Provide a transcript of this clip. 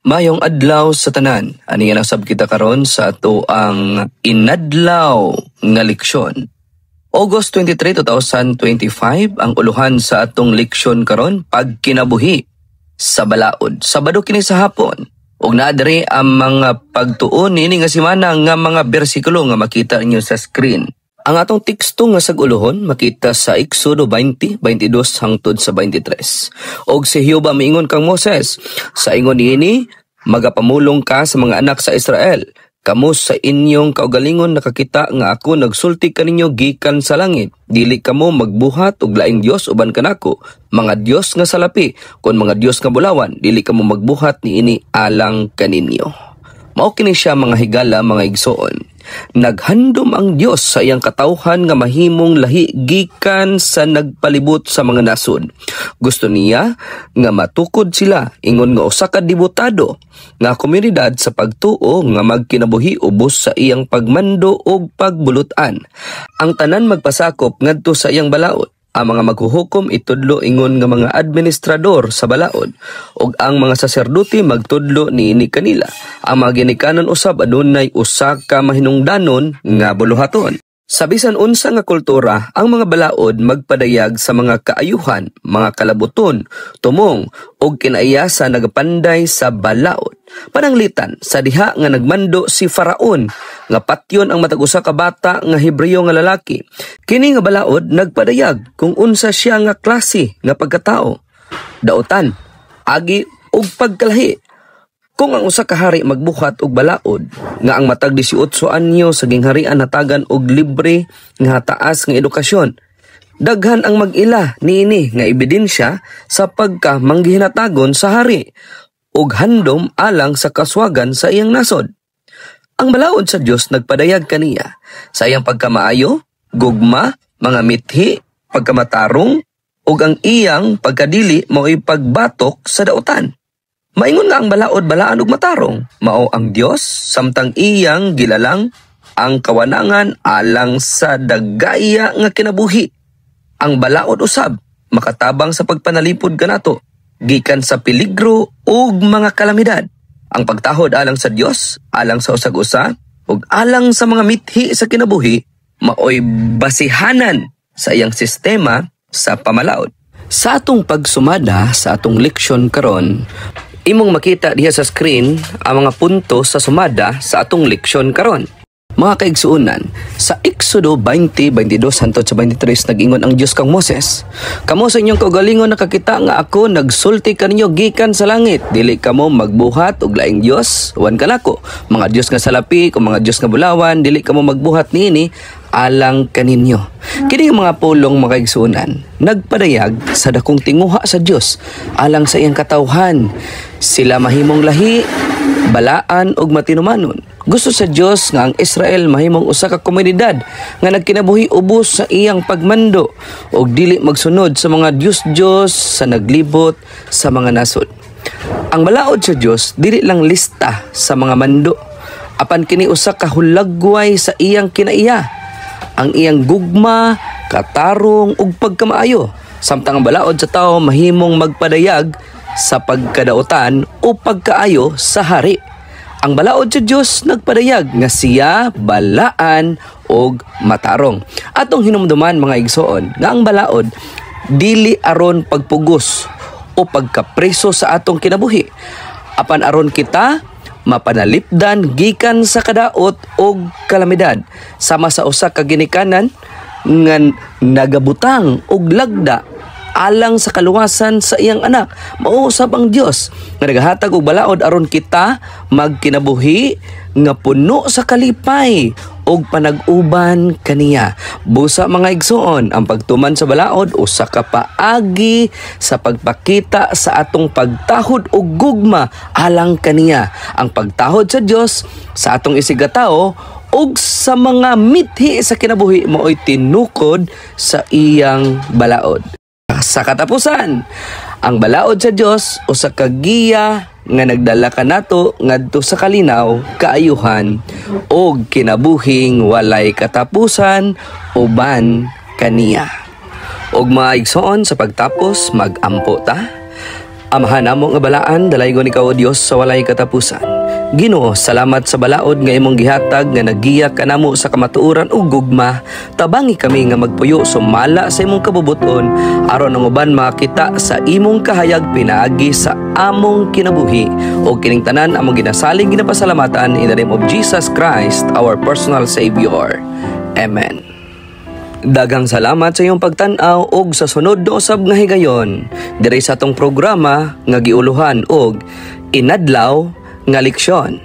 Mayong adlaw sa tanan. Ani nga nasab kita karon sa ato ang inadlaw nga leksyon. August 23, 2025 ang uluhan sa atong leksyon karon pagkinabuhi sa balaod. Sabado kini sa hapon. Ug naa diri ang mga pagtuon ini nga semana nga mga bersikulo nga makita ninyo sa screen. Ang atong teksto nga saguluhon makita sa Exodo 20, 22 hangtod sa 23. Og si Jehova miingon kang Moses, sa ingon niini magapamulong ka sa mga anak sa Israel. Kamo sa inyong kaugalingon nakakita nga ako nagsulti kaninyo gikan sa langit. Dili kamo magbuhat og laing Dios uban kanako, mga Dios nga salapi, kun mga Dios nga bulawan, dili kamo magbuhat niini alang kaninyo. Mao kini siya mga higala, mga igsoon. Naghandom ang Dios sa iyang katawhan nga mahimong lahi gikan sa nagpalibot sa mga nasod. Gusto niya nga matukod sila ingon nga usa ka dibutado nga komunidad sa pagtuo nga magkinabuhi ubos sa iyang pagmando ug pagbulutan. Ang tanan magpasakop ngadto sa iyang balaod. Ang mga maghuhukom itudlo ingon nga mga administrador sa balaod ug ang mga saserdote magtudlo niini kanila. Ang mga ginikanan usab adunay usa ka mahinungdanon nga buluhaton. Sa bisan unsa nga kultura, ang mga balaod magpadayag sa mga kaayuhan, mga kalabuton, tumong ug kinaiya sa nagapanday sa balaod. Pananglitan sa diha nga nagmando si Faraon nga patyon ang matag usa ka bata nga Hebreo nga lalaki. Kini nga balaod nagpadayag kung unsa siya nga klase nga pagkatao, daotan, agi ug pagkalahi. Kung ang usa ka hari magbuhat og balaod nga ang matag 18 anyo sa gingharian hatagan og libre nga taas nga edukasyon, daghan ang mag-ila niini nga ebidensya sa pagka manggihinatagon sa hari ug handom alang sa kaswagan sa iyang nasod. Ang balaod sa Dios nagpadayag kaniya sa iyang pagkamaayo, gugma, mga mithi, pagkamatarong ug ang iyang pagkadili mao'y pagbatok sa daotan. Maingon nga ang balaod balaan ug matarong, mao ang Dios samtang iyang gilalang ang kawanangan alang sa dagaya nga kinabuhi. Ang balaod usab makatabang sa pagpanalipod kanato gikan sa peligro ug mga kalamidad. Ang pagtahod alang sa Dios, alang sa usag-usa ug alang sa mga mithi sa kinabuhi maoy basihanan sa iyang sistema sa pamalaod. Sa atong pagsumada sa atong leksyon karon, imong makita diha sa screen ang mga punto sa sumada sa atong leksyon karon. Mga kaigsuunan, sa Exodo 20, 22 hangtod sa 23 nag-ingon ang Dios kang Moses, kamo sa inyong kaugalingon nakakita nga ako nagsulti kaninyo gikan sa langit, dili kamo magbuhat og laing Dios uban kanako, mga Dios nga salapi o mga Dios nga bulawan, dili kamo magbuhat niini alang kaninyo. Kini mga pulong mga kaigsuunan nagpadayag sa dakong tinguha sa Dios alang sa iyang katawhan. Sila mahimong lahi, balaan og matinumanon. Gusto sa Dios nga ang Israel mahimong usa ka komunidad nga nagkinabuhi ubos sa iyang pagmando ug dili magsunod sa mga Diyos sa naglibot sa mga nasod. Ang balaod sa Dios dili lang lista sa mga mando, apan kini usa ka hulagway sa iyang kinaiya. Ang iyang gugma, katarong ug pagkamaayo, samtang ang balaod sa tao mahimong magpadayag sa pagkadaotan o pagkaayo sa hari. Ang balaod sa Dios nagpadayag nga siya balaan og matarong. Atong hinumduman mga igsoon nga ang balaod dili aron pagpugos o pagkapreso sa atong kinabuhi, apan aron kita mapanalipdan gikan sa kadaot og kalamidad sama sa usa ka ginikanan nga nagabutang og lagda alang sa kaluwasan sa iyang anak. Mauusab ang Dios nga nagahatag og balaod aron kita magkinabuhi nga puno sa kalipay og panag-uban kaniya. Busa mga igsoon, ang pagtuman sa balaod usa ka paagi sa pagpakita sa atong pagtahod og gugma alang kaniya. Ang pagtahod sa Dios sa atong isigatawo ug sa mga mithi sa kinabuhi mao'y tinukod sa iyang balaod. Sa katapusan, ang balaod sa Dios usa ka giya nga nagdala kanato ngadto sa kalinaw, kaayuhan ug kinabuhing walay katapusan uban kaniya. Og mga igsoon sa pagtapos magampo ta. Amahan namo nga balaan, dalaygon ikaw o Dios sa walay katapusan. Ginoo, salamat sa balaod nga imong gihatag nga naggiya kanamo sa kamatuoran ug gugma. Tabangi kami nga magpuyo sumala sa imong kabubuton aron ang uban makita sa imong kahayag pinaagi sa among kinabuhi. O kining tanan among ginasaling ginapasalamatan in the name of Jesus Christ, our personal Savior. Amen. Daghang salamat sa iyong pagtan-aw og sa sunod na usab nga higayon diri sa atong programa nga giuluhan og Inadlaw nga Leksyon.